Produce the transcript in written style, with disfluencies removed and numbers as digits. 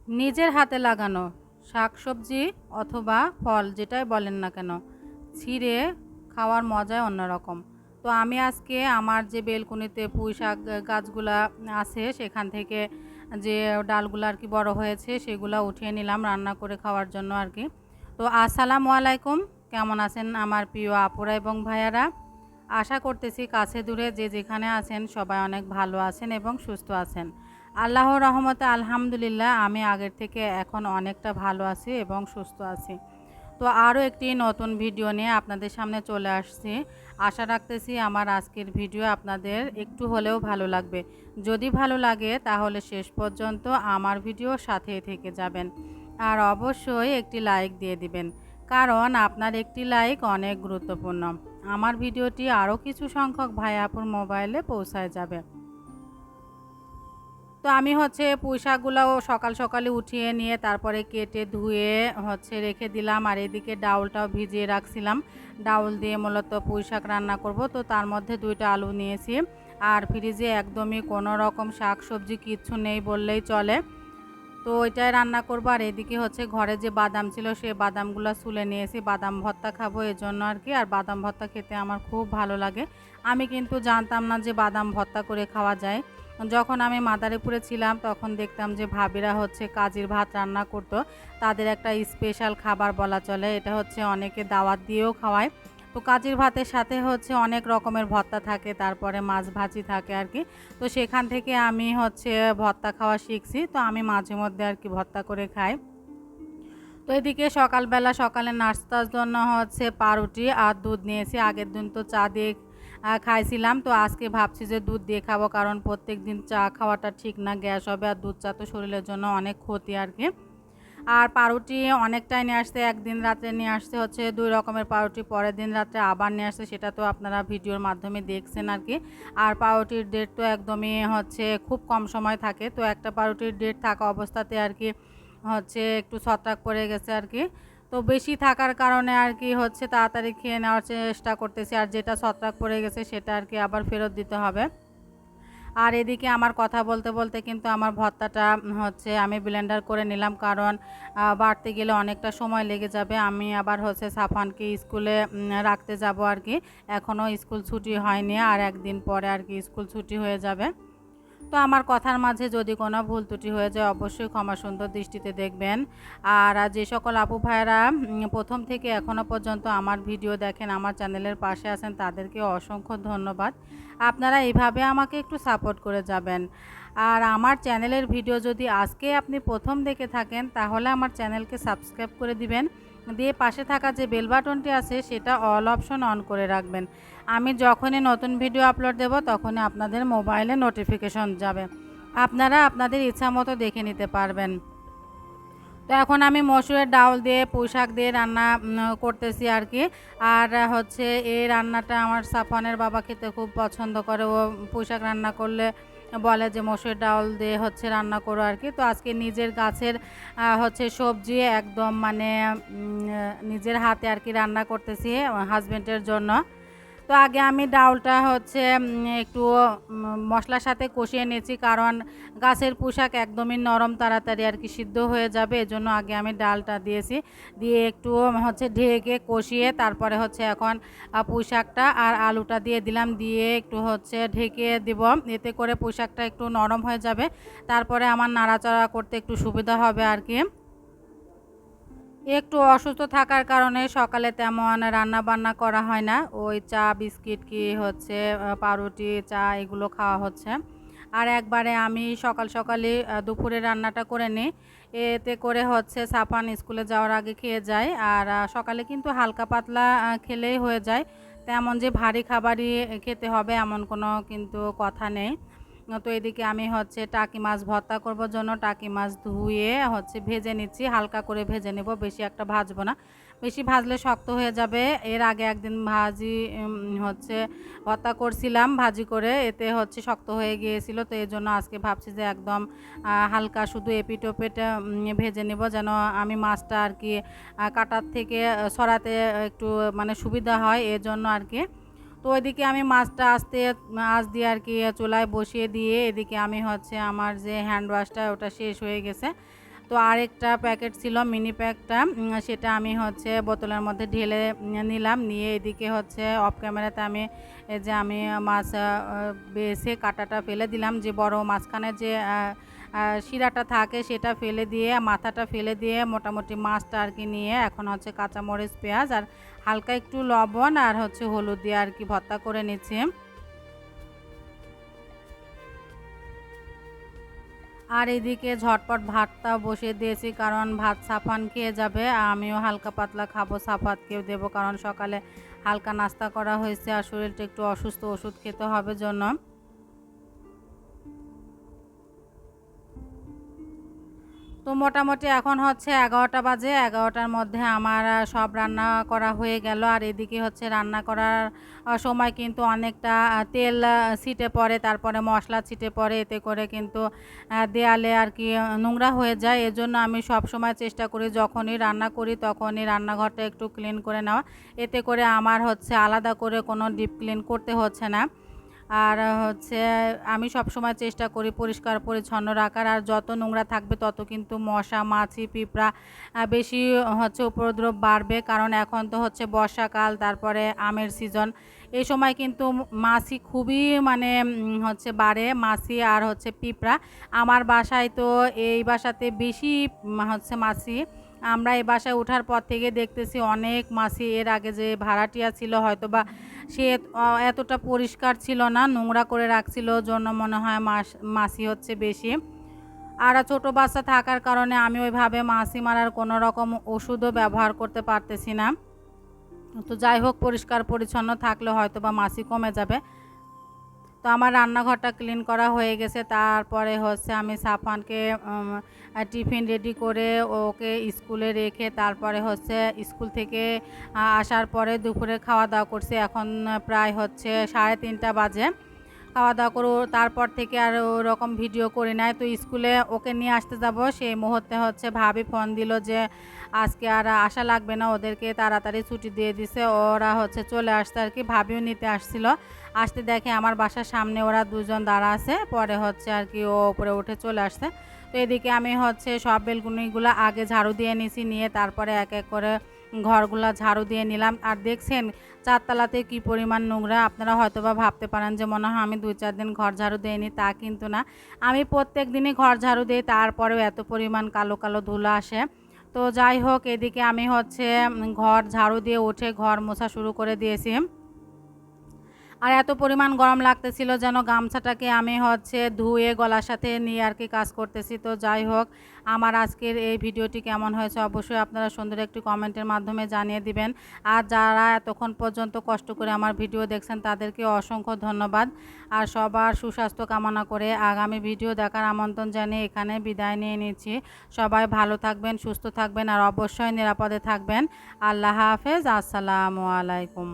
নিজের হাতে লাগানো শাকসবজি অথবা ফল যেটাই বলেন না কেন, ছিঁড়ে খাওয়ার মজাই অন্যরকম। তো আমি আজকে আমার যে বেলকুনিতে পুঁই শাক গাছগুলা আছে সেখান থেকে যে ডালগুলো আর কি বড় হয়েছে সেগুলো উঠিয়ে নিলাম রান্না করে খাওয়ার জন্য আর কি। তো আসসালামু আলাইকুম, কেমন আছেন আমার প্রিয় আপুরা এবং ভাইয়ারা? আশা করতেছি কাছে দূরে যে যেখানে আছেন সবাই অনেক ভালো আছেন এবং সুস্থ আছেন। আল্লাহর রহমতে আলহামদুলিল্লাহ আমি আগের থেকে এখন অনেকটা ভালো আছি এবং সুস্থ আছি। তো আরও একটি নতুন ভিডিও নিয়ে আপনাদের সামনে চলে আসছি। আশা রাখতেছি আমার আজকের ভিডিও আপনাদের একটু হলেও ভালো লাগবে। যদি ভালো লাগে তাহলে শেষ পর্যন্ত আমার ভিডিওর সাথেই থেকে যাবেন, আর অবশ্যই একটি লাইক দিয়ে দিবেন, কারণ আপনার একটি লাইক অনেক গুরুত্বপূর্ণ। আমার ভিডিওটি আরও কিছু সংখ্যক ভাই আপুর মোবাইলে পৌঁছায় যাবে। তো আমি পুঁই শাকগুলোও সকাল সকালে উঠিয়ে নিয়ে তারপরে কেটে ধুয়ে রেখে দিলাম, আর এদিকে ডাউলটাও ভিজিয়ে রাখছিলাম। ডাউল দিয়ে মূলত পুঁই শাক রান্না করব। তো তার মধ্যে 2টা আলু নিয়েছি, আর ফ্রিজে একদমই কোনো রকম শাক সবজি কিচ্ছু নেই বললেই চলে। তো ওইটাই রান্না করবো। আর এদিকে ঘরে যে বাদাম ছিল সেই বাদামগুলো ছুলে নিয়েছি, বাদাম ভর্তা খাবো এজন্য আর কি। আর বাদাম ভর্তা খেতে আমার খুব ভালো লাগে। আমি কিন্তু জানতাম না যে বাদাম ভর্তা করে খাওয়া যায়। যখন আমি মাদারীপুরে ছিলাম তখন দেখতাম যে ভাবিরা কাজির ভাত রান্না করতো, তাদের একটা স্পেশাল খাবার বলা চলে। এটা অনেকে দাওয়াত দিয়েও খাওয়ায়। তো কাজির ভাতের সাথে অনেক রকমের ভর্তা থাকে, তারপরে মাছ ভাজি থাকে আর কি। তো সেখান থেকে আমি ভর্তা খাওয়া শিখছি। তো আমি মাঝে মধ্যে আর কি ভর্তা করে খাই। তো এদিকে সকালে নাস্তার জন্য পাউরুটি আর দুধ নিয়েছি। আগের দিন তো চা দিয়ে খাইছিলাম, তো আজকে ভাবছি যে দুধ দিয়ে খাবো, কারণ প্রত্যেক দিন চা খাওয়াটা ঠিক না, গ্যাস হবে। আর দুধ চা তো শরীরের জন্য অনেক ক্ষতি আর কি। আর পাউরুটি অনেকটাই নিয়ে আসছে, একদিন রাত্রে নিয়ে আসছে 2 রকমের পাউরুটি, পরের দিন রাত্রে আবার নিয়ে আসছে, সেটা তো আপনারা ভিডিওর মাধ্যমে দেখছেন আর কি। আর পাউরুটির ডেট তো একদমই খুব কম সময় থাকে। তো একটা পাউরুটির ডেট থাকা অবস্থাতে আর কি একটু ছত্রাক পড়ে গেছে আর কি। তো বেশি থাকার কারণে আর কি তাড়াতাড়ি খেয়ে নেওয়ার চেষ্টা করতেছি, আর যেটা ছত্রাক পড়ে গেছে সেটা আর কি আবার ফেরত দিতে হবে। আর এদিকে আমার কথা বলতে বলতে কিন্তু আমার ভর্তাটা আমি ব্লেন্ডার করে নিলাম, কারণ বাড়তে গেলে অনেকটা সময় লেগে যাবে। আমি আবার সাফানকে স্কুলে রাখতে যাব আর কি। এখনও স্কুল ছুটি হয়নি, আর একদিন পরে আর কি স্কুল ছুটি হয়ে যাবে। তো আমার কথার মাঝে যদি কোনো ভুল ত্রুটি হয়ে যায় অবশ্যই ক্ষমা সুন্দর দৃষ্টিতে দেখবেন। আর যে সকল আপু ভাইয়েরা প্রথম থেকে এখনও পর্যন্ত আমার ভিডিও দেখেন, আমার চ্যানেলের পাশে আছেন, তাদেরকে অসংখ্য ধন্যবাদ। আপনারা এইভাবে আমাকে একটু সাপোর্ট করে যাবেন। আর আমার চ্যানেলের ভিডিও যদি আজকে আপনি প্রথম দেখে থাকেন তাহলে আমার চ্যানেলকে সাবস্ক্রাইব করে দিবেন, দিয়ে পাশে থাকা যে বেল বাটনটি আছে সেটা অল অপশন অন করে রাখবেন। আমি যখনই নতুন ভিডিও আপলোড দেব তখনই আপনাদের মোবাইলে নোটিফিকেশন যাবে, আপনারা আপনাদের ইচ্ছা মতো দেখে নিতে পারবেন। তো এখন আমি মসুরের ডাউল দিয়ে পুঁই শাক দিয়ে রান্না করতেছি আর কি। আর এই রান্নাটা আমার সাফানের বাবা খেতে খুব পছন্দ করে। ও পুঁই শাক রান্না করলে বলে যে মসুরের ডাউল দিয়ে রান্না করো আর কি। তো আজকে নিজের গাছের সবজি একদম নিজের হাতে আর কি রান্না করতেছি হাজবেন্ডের জন্য। তো আগে আমি ডাউলটা একটু মশলার সাথে কষিয়ে নিয়েছি, কারণ গাছের পুঁই শাক একদমই নরম, তাড়াতাড়ি আর কি সিদ্ধ হয়ে যাবে, এজন্য আগে আমি ডালটা দিয়েছি। দিয়ে একটু ঢেকে কষিয়ে তারপরে এখন পুঁই শাকটা আর আলুটা দিয়ে দিলাম, দিয়ে একটু ঢেকে দিব। এতে করে পুঁই শাকটা একটু নরম হয়ে যাবে, তারপরে আমার নাড়াচাড়া করতে একটু সুবিধা হবে আর কি। একটু অসুস্থ থাকার কারণে সকালে তেমন রান্না বান্না করা হয় না, ওই চা বিস্কিট কি পাউরুটি চা এগুলো খাওয়া হচ্ছে। আর একবারে আমি সকালে দুপুরে রান্নাটা করে নিই, এতে করে সাফান স্কুলে যাওয়ার আগে খেয়ে যায়। আর সকালে কিন্তু হালকা পাতলা খেলেই হয়ে যায়, তেমন যে ভারী খাবারই খেতে হবে এমন কোনো কিন্তু কথা নেই। তো এদিকে আমি টাকি মাছ ভর্তা করবার জন্য টাকি মাছ ধুয়ে ভেজে নিচ্ছি, হালকা করে ভেজে নেব, বেশি একটা ভাজবো না, বেশি ভাজলে শক্ত হয়ে যাবে। এর আগে একদিন ভাজি ভর্তা করছিলাম ভাজি করে, এতে শক্ত হয়ে গিয়েছিল। তো এই জন্য আজকে ভাবছি যে একদম হালকা শুধু এপিট ওপিট ভেজে নেব, যেন আমি মাছটা আর কি কাটার থেকে সরাতে একটু সুবিধা হয়, এজন্য আর কি। তো ওইদিকে আমি মাছটা আঁচ দিয়ে আর কি চুলায় বসিয়ে দিয়ে এদিকে আমি হচ্ছে আমার যে হ্যান্ড ওয়াশটা ওটা শেষ হয়ে গেছে। তো আরেকটা প্যাকেট ছিল মিনি প্যাকটা, সেটা আমি হচ্ছে বোতলের মধ্যে ঢেলে নিলাম। নিয়ে এদিকে হচ্ছে অফ ক্যামেরাতে আমি এই যে আমি মাছ বেছে কাঁটাটা ফেলে দিলাম, যে বড় মাঝখানে যে শিরাটা থাকে সেটা ফেলে দিয়ে, মাথাটা ফেলে দিয়ে মোটামুটি মাছটা আর কি নিয়ে এখন হচ্ছে কাঁচামরিচ, পেঁয়াজ আর হালকা একটু লবণ আর হচ্ছে হলুদ দিয়ে আর কি ভর্তা করে নিচ্ছি। আর এদিকে ঝটপট ভাতটা বসিয়ে দিয়েছি, কারণ ভাত সাফান খেয়ে যাবে, আমিও হালকা পাতলা খাবো, সাফাতকেও দেবো, কারণ সকালে হালকা নাস্তা করা হয়েছে আর শরীরটা একটু অসুস্থ, ওষুধ খেতে হবে জন্য। তো মোটামুটি এখন হচ্ছে 11টা বাজে, 11টার মধ্যে আমার সব রান্না করা হয়ে গেল। আর এদিকে হচ্ছে রান্না করার সময় কিন্তু অনেকটা তেল ছিটে পড়ে, তারপরে মশলা ছিটে পড়ে, এতে করে কিন্তু দেয়ালে আর কি নোংরা হয়ে যায়। এজন্য আমি সব সময় চেষ্টা করি যখনই রান্না করি তখনই রান্নাঘরটা একটু ক্লিন করে নেওয়া, এতে করে আমার হচ্ছে আলাদা করে কোনো ডিপ ক্লিন করতে হচ্ছে না। আর হচ্ছে আমি সবসময় চেষ্টা করি পরিষ্কার পরিচ্ছন্ন রাখার, আর যত নোংরা থাকবে তত কিন্তু মশা, মাছি, পিঁপড়া বেশি হচ্ছে উপদ্রব বাড়বে, কারণ এখন তো হচ্ছে বর্ষাকাল, তারপরে আমের সিজন, এই সময় কিন্তু মাছি খুবই মানে হচ্ছে বাড়ে, মাছি আর হচ্ছে পিঁপড়া। আমার বাসায় তো এই বাসাতে বেশি হচ্ছে মাছি। আমরা এই বাসায় ওঠার পর থেকে দেখতেছি অনেক মাছি। এর আগে যে ভাড়াটিয়া ছিল হয়তো বা সে এতটা পরিষ্কার ছিল না, নোংরা করে রাখছিল, জন্য মনে হয় মাছি হচ্ছে বেশি। আর ছোট বাচ্চা থাকার কারণে আমি ওইভাবে মাছি মারার কোনো রকম ওষুধও ব্যবহার করতে পারতেছি না। তো যাই হোক, পরিষ্কার পরিচ্ছন্ন থাকলে হয়তো বা মাছি কমে যাবে। তো আমার রান্নাঘরটা ক্লিন করা হয়ে গেছে, তারপরে হচ্ছে আমি সাফানকে টিফিন রেডি করে ওকে স্কুলে রেখে তারপরে হচ্ছে স্কুল থেকে আসার পরে দুপুরে খাওয়া দাওয়া করছি। এখন প্রায় হচ্ছে 3:30 বাজে। খাওয়া দাওয়া করে তারপর থেকে আর ওরকম ভিডিও করি নাই। তো স্কুলে ওকে নিয়ে আসতে যাব, সেই মুহূর্তে হচ্ছে ভাবি ফোন দিল যে আজকে আর আসা লাগবে না, ওদেরকে তাড়াতাড়ি ছুটি দিয়ে দিছে, ওরা হচ্ছে চলে আসছে আর কি। ভাবিও নিতে আসছিল, আসতে দেখে আমার বাসার সামনে ওরা দুজন দাঁড়া আছে, পরে হচ্ছে আর কি ও উপরে উঠে চলে আসছে। তো এদিকে আমি হচ্ছে সব বেলকুনিগুলো আগে ঝাড়ু দিয়ে নিছি, নিয়ে তারপরে এক এক করে ঘরগুলা ঝাড়ু দিয়ে নিলাম। আর দেখছেন 4তলাতে কি পরিমাণ নোংরা। আপনারা হয়তো বা ভাবতে পারেন যে মনে হয় আমি 2-4 দিন ঘর ঝাড়ু দিইনি, তা কিন্তু না, আমি প্রত্যেক দিনই ঘর ঝাড়ু দিই, তারপরেও এত পরিমাণ কালো কালো ধুলো আসে। তো যাই হোক, এদিকে আমি হচ্ছে ঘর ঝাড়ু দিয়ে উঠে ঘর মোছা শুরু করে দিয়েছি। আর এত পরিমাণ গরম লাগতেছিল যেন গামছাটাকে আমি হচ্ছে ধুয়ে গলার সাথে নিয়ে আর কি কাজ করতেছি। তো যাই হোক, আমার আজকের এই ভিডিওটি কেমন হয়েছে অবশ্যই আপনারা সুন্দর একটি কমেন্টের মাধ্যমে জানিয়ে দিবেন। আর যারা এতক্ষণ পর্যন্ত কষ্ট করে আমার ভিডিও দেখছেন তাদেরকে অসংখ্য ধন্যবাদ। আর সবার সুস্বাস্থ্য কামনা করে আগামী ভিডিও দেখার আমন্ত্রণ জানিয়ে এখানে বিদায় নিয়ে নিচ্ছি। সবাই ভালো থাকবেন, সুস্থ থাকবেন আর অবশ্যই নিরাপদে থাকবেন। আল্লাহ হাফেজ, আসসালামু আলাইকুম।